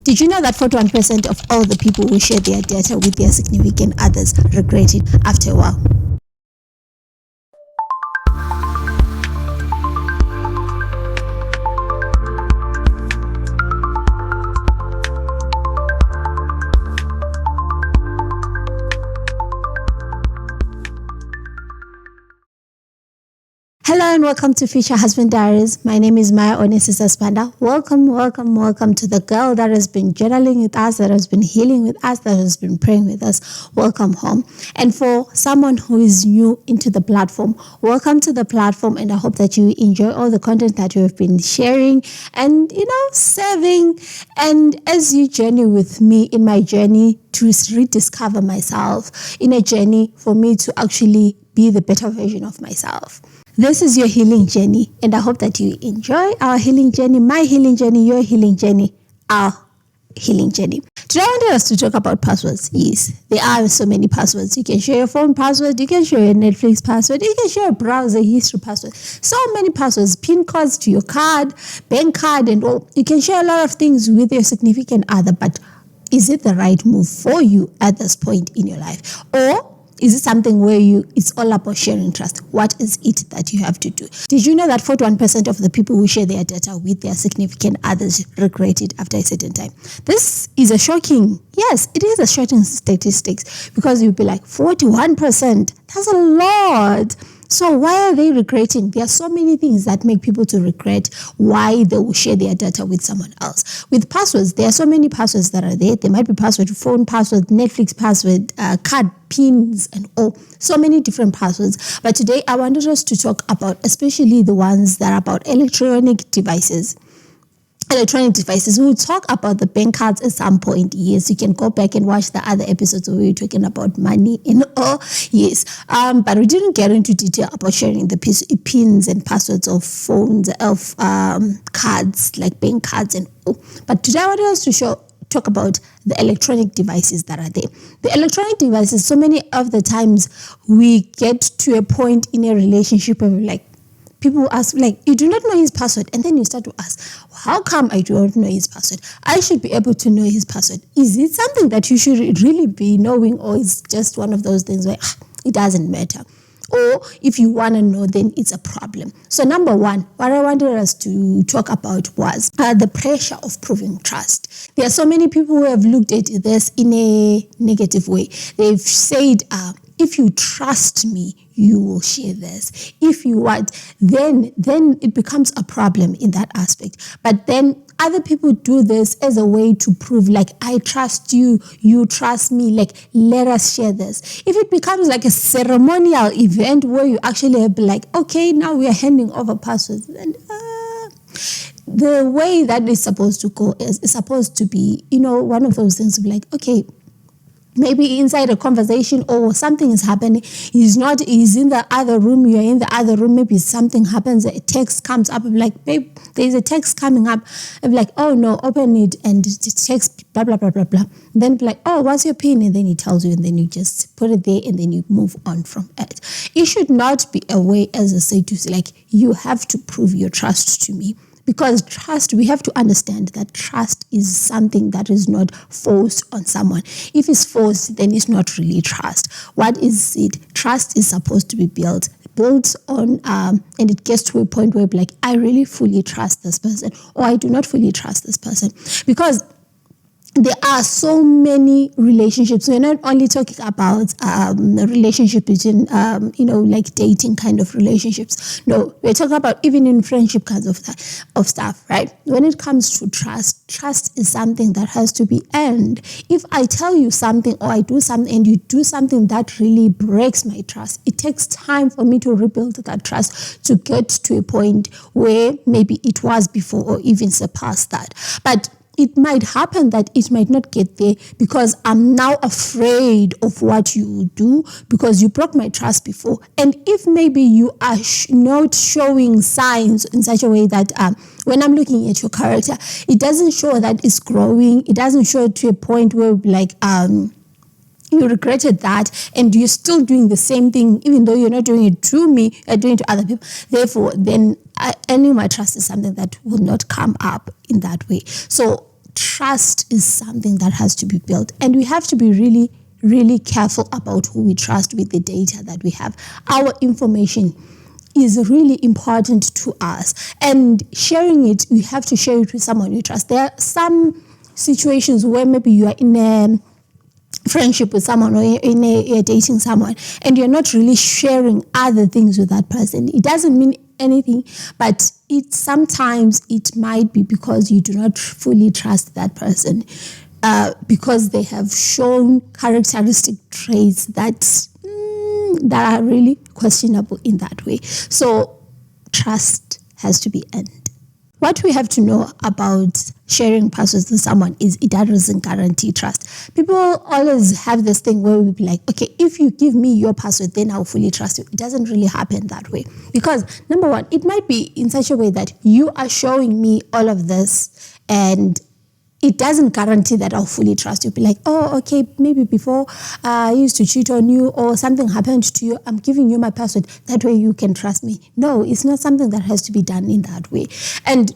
Did you know that 41% of all the people who share their data with their significant others regret it after a while? Hello and welcome to Future Husband Diaries. My name is Maya Onesi's Spanda. Welcome to the girl that has been journaling with us, that has been healing with us, that has been praying with us. Welcome home. And for someone who is new into the platform, welcome to the platform, and I hope that you enjoy all the content that you have been sharing and, serving. And as you journey with me in my journey to rediscover myself, in a journey for me to actually be the better version of myself. This is your healing journey, and I hope that you enjoy our healing journey, my healing journey, your healing journey, our healing journey. Today I wanted us to talk about passwords. Yes, there are so many passwords. You can share your phone password, you can share your Netflix password, you can share a browser history password. So many passwords, PIN codes to your card, bank card, and all. You can share a lot of things with your significant other, but is it the right move for you at this point in your life? Or is it something where it's all about sharing trust? What is it that you have to do? Did you know that 41% of the people who share their data with their significant others regret it after a certain time? This is a shocking statistics, because you'll be like, 41%, that's a lot. So why are they regretting? There are so many things that make people to regret why they will share their data with someone else. With passwords, there are so many passwords that are there. There might be password, phone password, Netflix password, card pins, and all. So many different passwords. But today I wanted us to talk about especially the ones that are about electronic devices. We'll talk about the bank cards at some point. Yes, you can go back and watch the other episodes where we were talking about money and all. Yes, but we didn't get into detail about sharing the pins and passwords of phones, of cards, like bank cards and all. But today I wanted us to talk about the electronic devices that are there. The electronic devices, so many of the times we get to a point in a relationship where we're like, people ask, like, you do not know his password. And then you start to ask, how come I don't know his password? I should be able to know his password. Is it something that you should really be knowing, or is just one of those things where it doesn't matter? Or if you want to know, then it's a problem. So number one, what I wanted us to talk about was the pressure of proving trust. There are so many people who have looked at this in a negative way. They've said, if you trust me, you will share this. If you want, then it becomes a problem in that aspect. But then other people do this as a way to prove, like, I trust you, you trust me, like, let us share this. If it becomes like a ceremonial event where you actually have like, okay, now we are handing over passwords, then the way that is supposed to go is supposed to be, one of those things of like, okay, maybe inside a conversation or something is happening. He's in the other room, you're in the other room, maybe something happens, a text comes up, I'm like, babe, there's a text coming up. I'm like, oh no, open it, and the text, blah, blah, blah, blah, blah. Then be like, oh, what's your PIN? And then he tells you, and then you just put it there, and then you move on from it. It should not be a way, as I say, to say, like, you have to prove your trust to me. Because trust, we have to understand that trust is something that is not forced on someone. If it's forced, then it's not really trust. What is it? Trust is supposed to be built on, and it gets to a point where, like, I really fully trust this person, or I do not fully trust this person. Because there are so many relationships. We're not only talking about a relationship between, like dating kind of relationships. No, we're talking about even in friendship kinds of stuff, right? When it comes to trust is something that has to be earned. If I tell you something, or I do something, and you do something that really breaks my trust, it takes time for me to rebuild that trust to get to a point where maybe it was before, or even surpass that. But it might happen that it might not get there because I'm now afraid of what you will do because you broke my trust before. And if maybe you are not showing signs in such a way that when I'm looking at your character, it doesn't show that it's growing. It doesn't show to a point where like you regretted that and you're still doing the same thing, even though you're not doing it to me, you're doing it to other people. Therefore, then earning my trust is something that will not come up in that way. So trust is something that has to be built, and we have to be really, really careful about who we trust with the data that we have. Our information is really important to us, and sharing it, we have to share it with someone you trust. There are some situations where maybe you are in a friendship with someone, or you're dating someone, and you're not really sharing other things with that person. It doesn't mean anything, but sometimes it might be because you do not fully trust that person, because they have shown characteristic traits that are really questionable in that way. So trust has to be earned. What we have to know about sharing passwords with someone is it doesn't guarantee trust. People always have this thing where we'll be like, okay, if you give me your password, then I'll fully trust you. It doesn't really happen that way. Because number one, it might be in such a way that you are showing me all of this, and it doesn't guarantee that I'll fully trust you. Be like, oh, okay, maybe before I used to cheat on you or something happened to you, I'm giving you my password. That way you can trust me. No, it's not something that has to be done in that way. And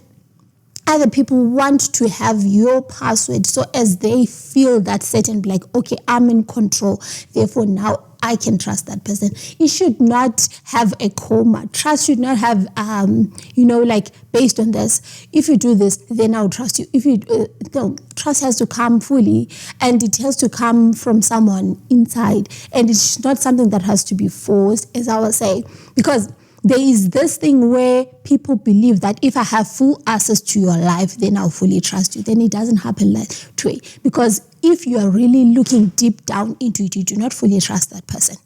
other people want to have your password so as they feel that certain, like, okay, I'm in control, therefore now I can trust that person. It should not have a comma. Trust should not have, like, based on this. If you do this, then I'll trust you. If you no, trust has to come fully, and it has to come from someone inside, and it's not something that has to be forced, as I was saying, because there is this thing where people believe that if I have full access to your life, then I'll fully trust you. Then it doesn't happen that way. Because if you are really looking deep down into it, you do not fully trust that person.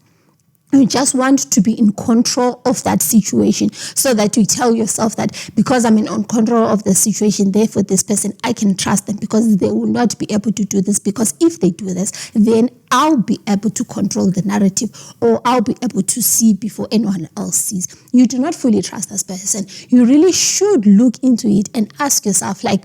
You just want to be in control of that situation, so that you tell yourself that because I'm in control of the situation, therefore this person, I can trust them because they will not be able to do this. Because if they do this, then I'll be able to control the narrative, or I'll be able to see before anyone else sees. You do not fully trust this person. You really should look into it and ask yourself, like,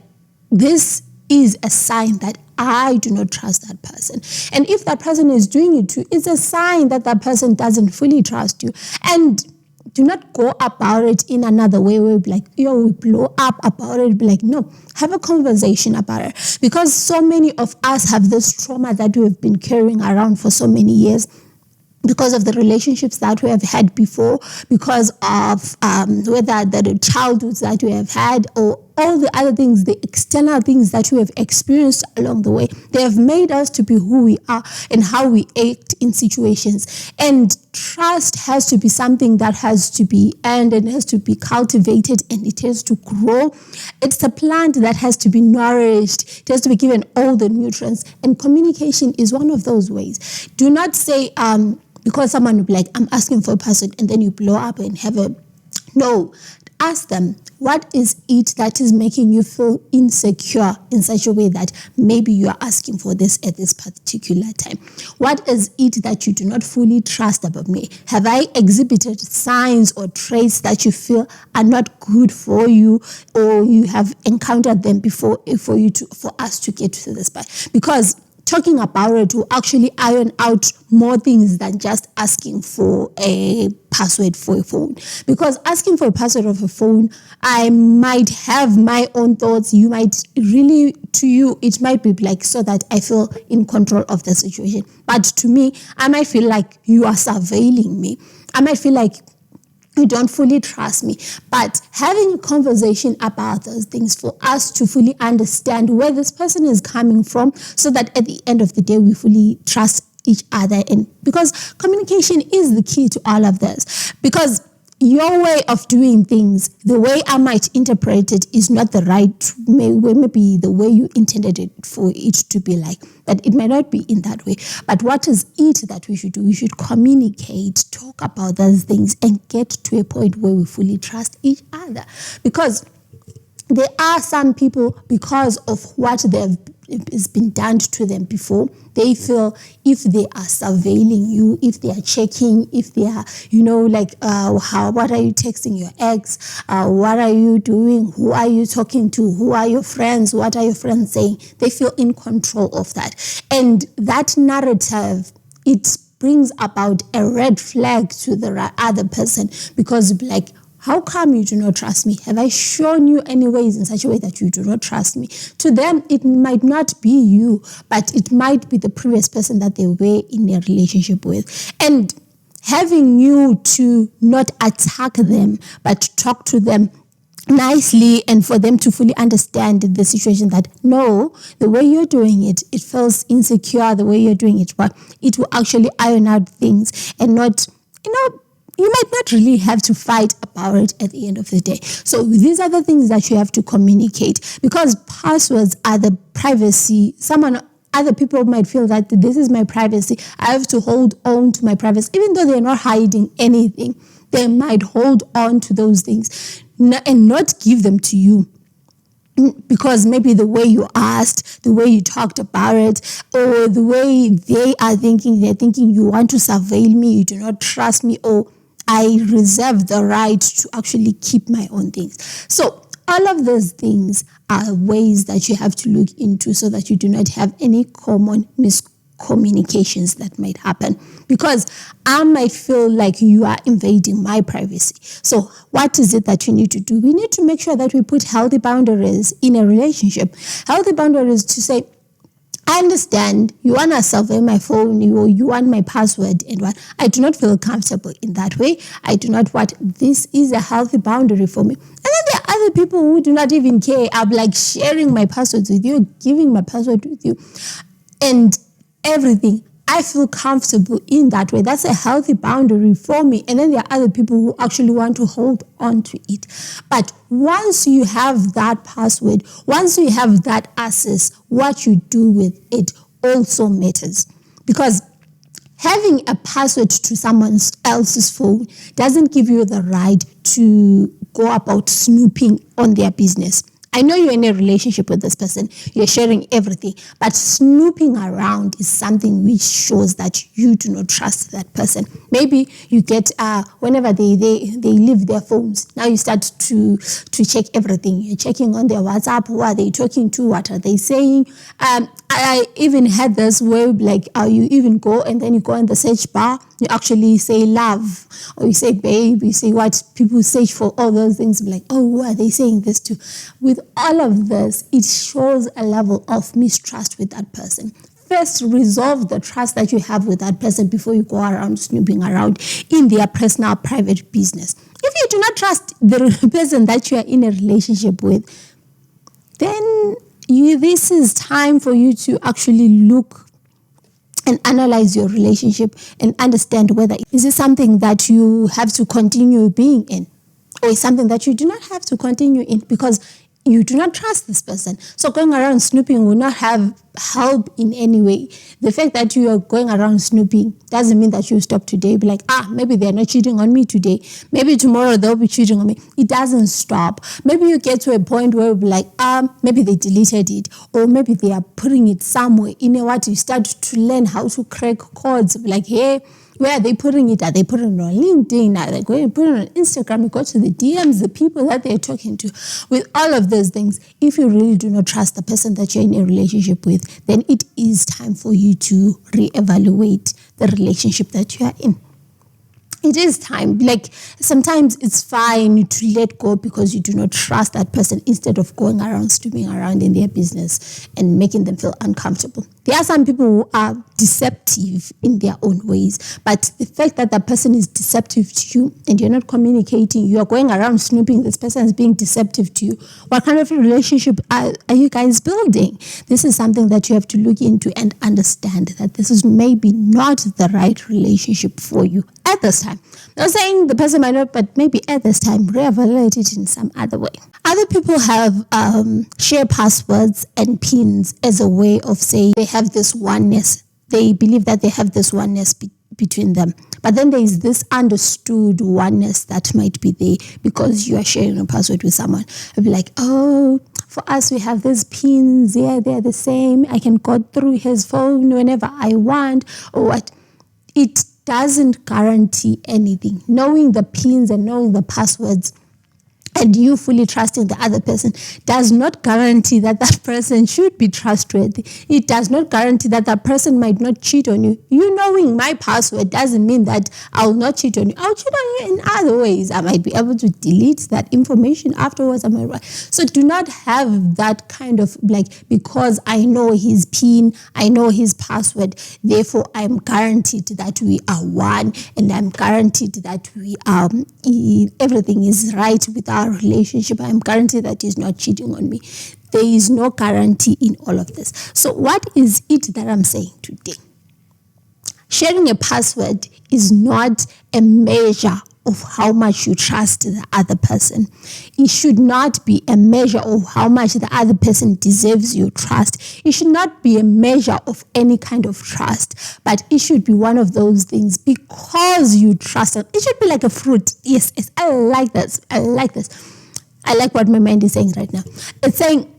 this is a sign that I do not trust that person. And if that person is doing it too, it's a sign that that person doesn't fully trust you. And do not go about it in another way where we like, we blow up about it. Be like, no, have a conversation about it. Because so many of us have this trauma that we have been carrying around for so many years, because of the relationships that we have had before, because of whether the childhoods that we have had, or all the other things, the external things that we have experienced along the way. They have made us to be who we are and how we act in situations. And trust has to be something that has to be earned and has to be cultivated, and it has to grow. It's a plant that has to be nourished. It has to be given all the nutrients. And communication is one of those ways. Do not say, because someone will be like, I'm asking for a password, and then you blow up and have a... No, ask them, what is it that is making you feel insecure in such a way that maybe you are asking for this at this particular time? What is it that you do not fully trust about me? Have I exhibited signs or traits that you feel are not good for you, or you have encountered them before for us to get to this part? Because talking about it will actually iron out more things than just asking for a password for a phone. Because asking for a password of a phone, I might have my own thoughts. You might really, to you, it might be like so that I feel in control of the situation. But to me, I might feel like you are surveilling me. I might feel like you don't fully trust me. But having a conversation about those things for us to fully understand where this person is coming from, so that at the end of the day, we fully trust each other. And because communication is the key to all of this. Because your way of doing things, the way I might interpret it, is not the right way, maybe the way you intended it for it to be like. But it may not be in that way. But what is it that we should do? We should communicate, talk about those things, and get to a point where we fully trust each other. Because there are some people, because of what has been done to them before, they feel if they are surveilling you, if they are checking, if they are, what are you texting your ex? What are you doing? Who are you talking to? Who are your friends? What are your friends saying? They feel in control of that. And that narrative, it brings about a red flag to the other person, because like, how come you do not trust me? Have I shown you any ways in such a way that you do not trust me? To them, it might not be you, but it might be the previous person that they were in a relationship with. And having you to not attack them, but talk to them nicely, and for them to fully understand the situation, that no, the way you're doing it, it feels insecure the way you're doing it, but it will actually iron out things and not, you might not really have to fight about it at the end of the day. So these are the things that you have to communicate, because passwords are the privacy. Other people might feel that this is my privacy. I have to hold on to my privacy, even though they're not hiding anything. They might hold on to those things and not give them to you, because maybe the way you asked, the way you talked about it, or the way they're thinking you want to surveil me, you do not trust me, or I reserve the right to actually keep my own things. So all of those things are ways that you have to look into, so that you do not have any common miscommunications that might happen, because I might feel like you are invading my privacy. So what is it that you need to do? We need to make sure that we put healthy boundaries in a relationship. Healthy boundaries to say, I understand you want to survey my phone, or you want my password, and what I do not feel comfortable in that way. I do not want. This is a healthy boundary for me. And then there are other people who do not even care. I'm like sharing my passwords with you, giving my password with you, and everything. I feel comfortable in that way. That's a healthy boundary for me. And then there are other people who actually want to hold on to it. But once you have that password, once you have that access, what you do with it also matters. Because having a password to someone else's phone doesn't give you the right to go about snooping on their business. I know you're in a relationship with this person, you're sharing everything, but snooping around is something which shows that you do not trust that person. Maybe you get, whenever they leave their phones, now you start to check everything. You're checking on their WhatsApp, who are they talking to, what are they saying. I even had this where like you even go and then you go in the search bar, you actually say love, or you say babe, you say what people search for, all those things, like, oh, who are they saying this to? With all of this, it shows a level of mistrust with that person. First, resolve the trust that you have with that person before you go around snooping around in their personal, private business. If you do not trust the person that you are in a relationship with, then this is time for you to actually look and analyze your relationship and understand whether is it something that you have to continue being in, or is something that you do not have to continue in because you do not trust this person. So going around snooping will not have help in any way. The fact that you are going around snooping doesn't mean that you stop today. Be like, maybe they're not cheating on me today. Maybe tomorrow they'll be cheating on me. It doesn't stop. Maybe you get to a point where you'll be like, maybe they deleted it, or maybe they are putting it somewhere. You know what? You start to learn how to crack codes. Be like, hey, where are they putting it? Are they putting it on LinkedIn? Are they going to put it on Instagram? You go to the DMs, the people that they're talking to. With all of those things, if you really do not trust the person that you're in a relationship with, then it is time for you to reevaluate the relationship that you are in. It is time. Like, sometimes it's fine to let go because you do not trust that person, instead of going around snooping around in their business and making them feel uncomfortable. There are some people who are deceptive in their own ways, but the fact that that person is deceptive to you and you're not communicating, you are going around snooping, this person is being deceptive to you. What kind of a relationship are you guys building? This is something that you have to look into and understand that this is maybe not the right relationship for you at this time. Not saying the person might not, but maybe at this time, reevaluate it in some other way. Other people have share passwords and pins as a way of saying they have this oneness. They believe that they have this oneness between them. But then there is this understood oneness that might be there because you are sharing a password with someone. It'll be like, oh, for us, we have these pins. Yeah, they're the same. I can go through his phone whenever I want, or what. It doesn't guarantee anything. Knowing the pins and knowing the passwords and you fully trusting the other person does not guarantee that that person should be trustworthy. It does not guarantee that that person might not cheat on you. You knowing my password doesn't mean that I'll not cheat on you. I'll cheat on you in other ways. I might be able to delete that information afterwards. Am I right? So do not have that kind of like, because I know his PIN, I know his password, therefore I'm guaranteed that we are one, and I'm guaranteed that we are everything is right with our relationship. I'm guaranteed that he's not cheating on me. There is no guarantee in all of this. So what is it that I'm saying today? Sharing a password is not a measure of how much you trust the other person. It should not be a measure of how much the other person deserves your trust. It should not be a measure of any kind of trust, but it should be one of those things because you trust them. It should be like a fruit. Yes, I like this. I like this. I like what my mind is saying right now. It's saying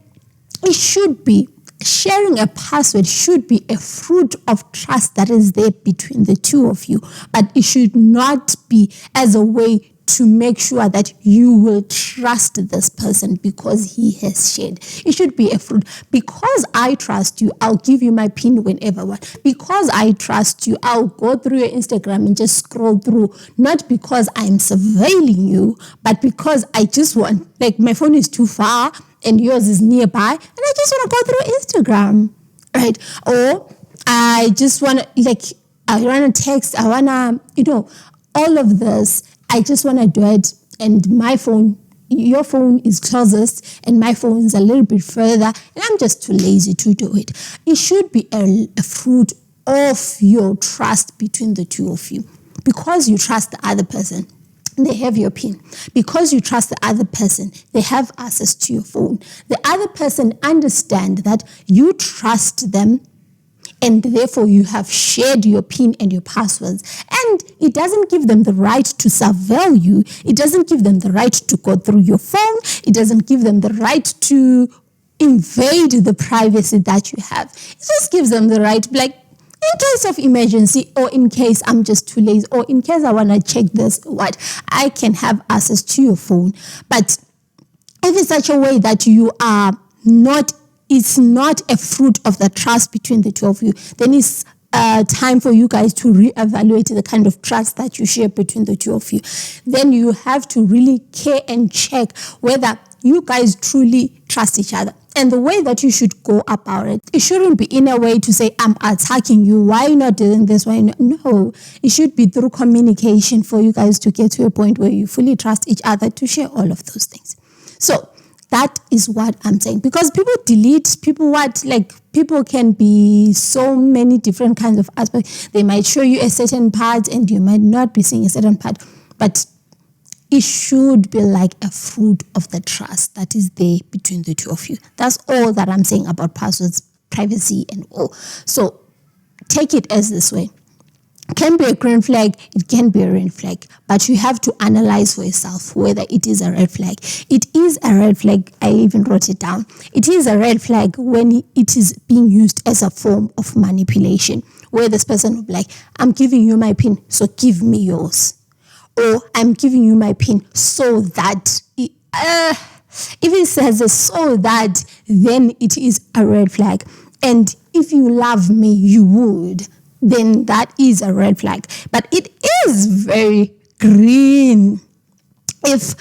it should be, sharing a password should be a fruit of trust that is there between the two of you, but it should not be as a way to make sure that you will trust this person because he has shared. It should be a fruit. Because I trust you, I'll give you my PIN whenever I want. Because I trust you, I'll go through your Instagram and just scroll through. Not because I'm surveilling you, but because I just want, like my phone is too far and yours is nearby, and I just want to go through Instagram, right? Or I just want to, like, I want to text, I want to, all of this, I just want to do it, and my phone, your phone is closest, and my phone is a little bit further, and I'm just too lazy to do it. It should be a fruit of your trust between the two of you. Because you trust the other person, they have your PIN. Because you trust the other person, they have access to your phone. The other person understands that you trust them, and therefore you have shared your PIN and your passwords. And it doesn't give them the right to surveil you. It doesn't give them the right to go through your phone. It doesn't give them the right to invade the privacy that you have. It just gives them the right, like, in case of emergency, or in case I'm just too lazy, or in case I want to check this, I can have access to your phone. But if it's such a way that you are not, it's not a fruit of the trust between the two of you, then it's time for you guys to reevaluate the kind of trust that you share between the two of you. Then you have to really care and check whether you guys truly trust each other. And the way that you should go about it, it shouldn't be in a way to say, I'm attacking you. Why are you not doing this? Why not? No, it should be through communication for you guys to get to a point where you fully trust each other to share all of those things. So that is what I'm saying. Because people delete, people can be so many different kinds of aspects. They might show you a certain part and you might not be seeing a certain part. But it should be like a fruit of the trust that is there between the two of you. That's all that I'm saying about passwords, privacy, and all. So take it as this way. It can be a green flag, it can be a red flag, but you have to analyze for yourself whether it is a red flag. It is a red flag, I even wrote it down. It is a red flag when it is being used as a form of manipulation, where this person will be like, I'm giving you my PIN, so give me yours. Or I'm giving you my PIN so that, if it says a so that, then it is a red flag. And if you love me, you would, then that is a red flag. But it is very green if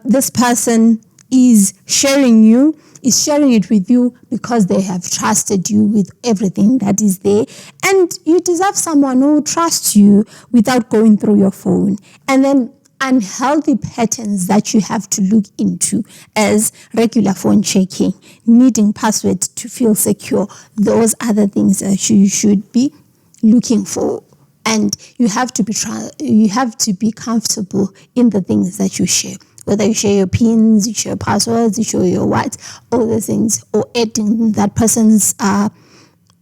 this person is sharing it with you because they have trusted you with everything that is there. And you deserve someone who trusts you without going through your phone. And then unhealthy patterns that you have to look into as regular phone checking, needing passwords to feel secure. Those are the things that you should be looking for. And you have to be comfortable in the things that you share. Whether you share your pins, you share passwords, you share your all the things, or adding that person's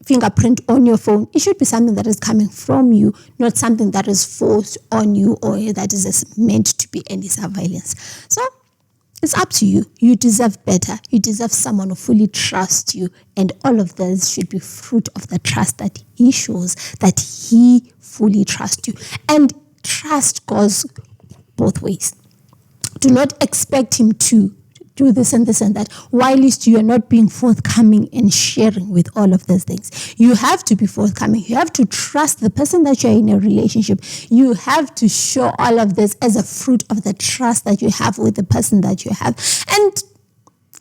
fingerprint on your phone. It should be something that is coming from you, not something that is forced on you or that is meant to be any surveillance. So it's up to you. You deserve better. You deserve someone who fully trusts you. And all of this should be fruit of the trust that he shows, that he fully trusts you. And trust goes both ways. Do not expect him to do this and this and that, while you are not being forthcoming and sharing with all of those things. You have to be forthcoming. You have to trust the person that you're in a relationship. You have to show all of this as a fruit of the trust that you have with the person that you have. And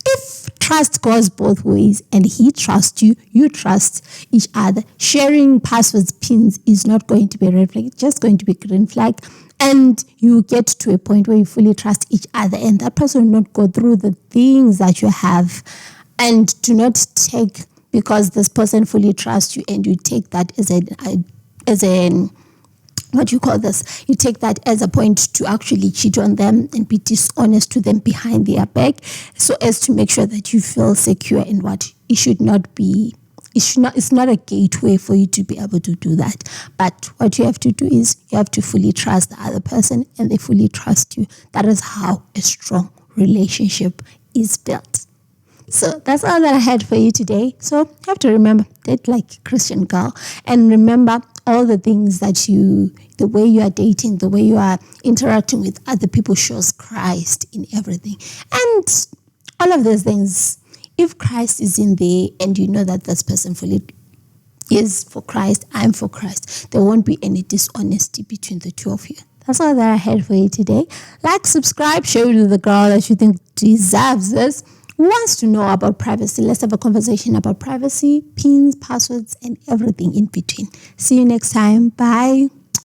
if trust goes both ways and he trusts you, you trust each other, sharing passwords, pins is not going to be a red flag. It's just going to be green flag. And you get to a point where you fully trust each other, and that person will not go through the things that you have. And do not take, because this person fully trusts you, and you take that as an what you call this, you take that as a point to actually cheat on them and be dishonest to them behind their back, so as to make sure that you feel secure in what it should not be. It's not a gateway for you to be able to do that. But what you have to do is you have to fully trust the other person, and they fully trust you. That is how a strong relationship is built. So that's all that I had for you today. So you have to remember, date like a Christian girl, and remember all the things that the way you are dating, the way you are interacting with other people shows Christ in everything. And all of those things, if Christ is in there and you know that this person fully is for Christ, I'm for Christ, there won't be any dishonesty between the two of you. That's all that I had for you today. Like, subscribe, share it with the girl that you think deserves this, who wants to know about privacy. Let's have a conversation about privacy, pins, passwords, and everything in between. See you next time. Bye.